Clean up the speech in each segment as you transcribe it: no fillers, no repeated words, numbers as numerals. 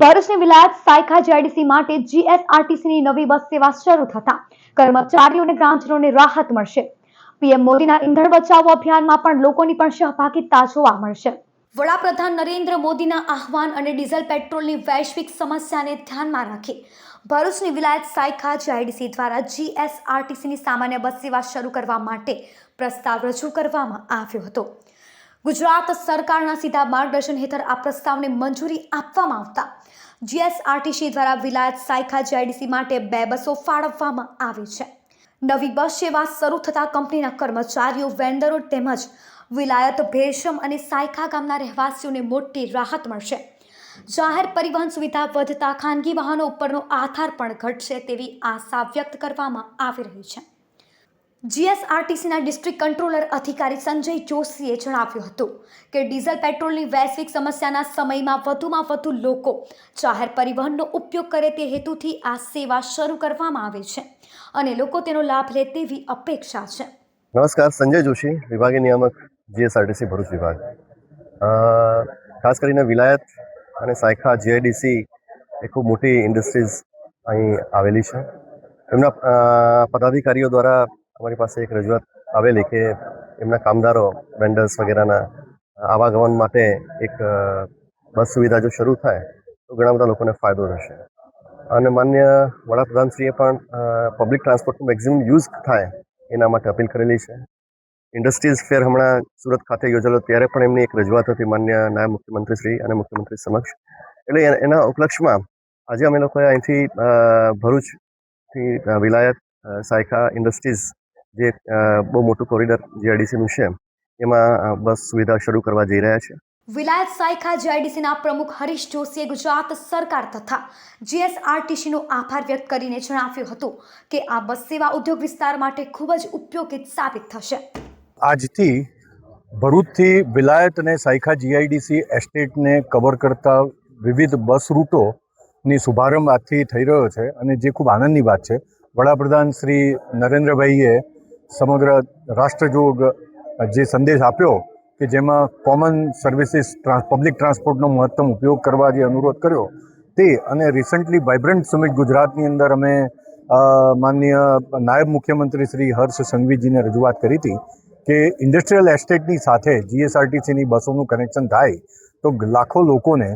ભરૂચની વિલાયત સાયખા જીઆઈડીસી માટે જીએસઆરટીસીની નવી બસ સેવા શરૂ થતા કર્મચારીઓ અને ગ્રામજનોને રાહત મળશે। પીએમ મોદીના ઈંધણ બચાવો અભિયાનમાં પણ લોકોની પણ સહભાગિતા જોવા મળશે। વડાપ્રધાન નરેન્દ્ર મોદીના આહવાન અને ડીઝલ પેટ્રોલની વૈશ્વિક સમસ્યાને ધ્યાનમાં રાખી ભરૂચની વિલાયત સાયખા જીઆઈડીસી દ્વારા જીએસઆરટીસીની સામાન્ય બસ સેવા શરૂ કરવા માટે પ્રસ્તાવ રજૂ કરવામાં આવ્યો હતો। ગુજરાત સરકારના સીધા માર્ગદર્શન હેઠળ આ પ્રસ્તાવને મંજૂરી આપવામાં આવતા જીએસઆરટીસી દ્વારા વિલાયત સાયખા જીઆઈડીસી માટે 2 બસો ફાળવવામાં આવી છે। નવી બસ સેવા શરૂ થતાં કંપનીના કર્મચારીઓ, વેન્ડરો તેમજ વિલાયત, ભેરસમ અને સાયખા ગામના રહેવાસીઓને મોટી રાહત મળશે। જાહેર પરિવહન સુવિધા વધતા ખાનગી વાહનો ઉપરનો આધાર પણ ઘટશે તેવી આશા વ્યક્ત કરવામાં આવી રહી છે। જીએસઆરટીસીના ડિસ્ટ્રિક્ટ કંટ્રોલર અધિકારી સંજય જોશીએ જણાવ્યું હતું કે ડીઝલ પેટ્રોલની વૈશ્વિક સમસ્યાના સમયમાં વધુમાં વધુ લોકો જાહેર પરિવહનનો ઉપયોગ કરે તે હેતુથી આ સેવા શરૂ કરવામાં આવી છે અને લોકો તેનો લાભ લે તેવી અપેક્ષા છે। નમસ્કાર, સંજય જોશી, વિભાગીય નિયામક જીએસઆરટીસી ભરૂચ વિભાગ। ખાસ કરીને વિલાયત અને સાયખા જીઆઈડીસી એ ખૂબ મોટી ઇન્ડસ્ટ્રીઝ અહીં આવેલી છે। એમના પદાધિકારીઓ દ્વારા અમારી પાસે એક રજૂઆત આવેલી કે એમના કામદારો, વેન્ડર્સ વગેરેના આવાગમન માટે એક બસ સુવિધા જો શરૂ થાય તો ઘણા બધા લોકોને ફાયદો રહેશે। અને માન્ય વડાપ્રધાનશ્રીએ પણ પબ્લિક ટ્રાન્સપોર્ટનો મેક્સિમમ યુઝ થાય એના માટે અપીલ કરેલી છે। ઇન્ડસ્ટ્રીઝ ફેર હમણાં સુરત ખાતે યોજેલો ત્યારે પણ એમની એક રજૂઆત હતી માન્ય નાયબ મુખ્યમંત્રીશ્રી અને મુખ્યમંત્રી સમક્ષ। એટલે એના ઉપલક્ષમાં આજે અમે લોકોએ અહીંથી ભરૂચથી વિલાયત સાયખા ઇન્ડસ્ટ્રીઝ જે બહુ મોટું કોરિડોર જીઆઈડીસીનું છે એમાં બસ સુવિધા શરૂ કરવા જઈ રહ્યા છે। વિલાયત સાયખા જીઆઈડીસીના પ્રમુખ હરીશ જોશીએ ગુજરાત સરકાર તથા જીએસઆરટીસીનો આભાર વ્યક્ત કરીને જણાવ્યું હતું કે આ બસ સેવા ઉદ્યોગ વિસ્તાર માટે ખૂબ જ ઉપયોગી સાબિત થશે। આજથી ભરૂચથી વિલાયત અને સાયખા જીઆઈડીસી એસ્ટેટને કવર કરતા વિવિધ બસ રૂટોની શુભારંભ આજથી થઈ રહ્યો છે અને જે ખૂબ આનંદની વાત છે। વડાપ્રધાન શ્રી નરેન્દ્રભાઈએ સમગ્ર રાષ્ટ્રજોગ જે સંદેશ આપ્યો કે જેમાં કોમન સર્વિસીસ પબ્લિક ટ્રાન્સપોર્ટનો મહત્તમ ઉપયોગ કરવા જે અનુરોધ કર્યો તે અને રિસન્ટલી વાઇબ્રન્ટ સમિટ ગુજરાતની અંદર અમે માનનીય નાયબ મુખ્યમંત્રી શ્રી હર્ષ સંઘવીજીને રજૂઆત કરી હતી કે ઇન્ડસ્ટ્રીયલ એસ્ટેટની સાથે જીએસઆરટીસીની બસોનું કનેક્શન થાય તો લાખો લોકોને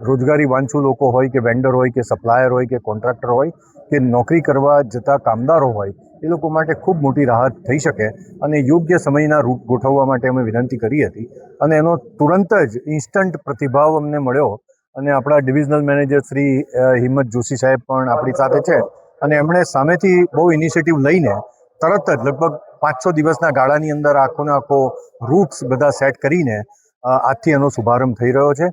રોજગારી વાંચુ લોકો હોય કે વેન્ડર હોય કે સપ્લાયર હોય કે કોન્ટ્રાક્ટર હોય કે નોકરી કરવા જતા કામદારો હોય એ લોકો માટે ખૂબ મોટી રાહત થઈ શકે અને યોગ્ય સમયના રૂટ ગોઠવવા માટે અમે વિનંતી કરી હતી અને એનો તુરંત જ ઇન્સ્ટન્ટ પ્રતિભાવ અમને મળ્યો અને આપણા ડિવિઝનલ મેનેજર શ્રી હિંમત જોશી સાહેબ પણ આપણી સાથે છે અને એમણે સામેથી બહુ ઇનિશિયેટિવ લઈને તરત જ લગભગ 5-6 દિવસના ગાળાની અંદર આખો રૂટ્સ બધા સેટ કરીને આજથી એનો શુભારંભ થઈ રહ્યો છે।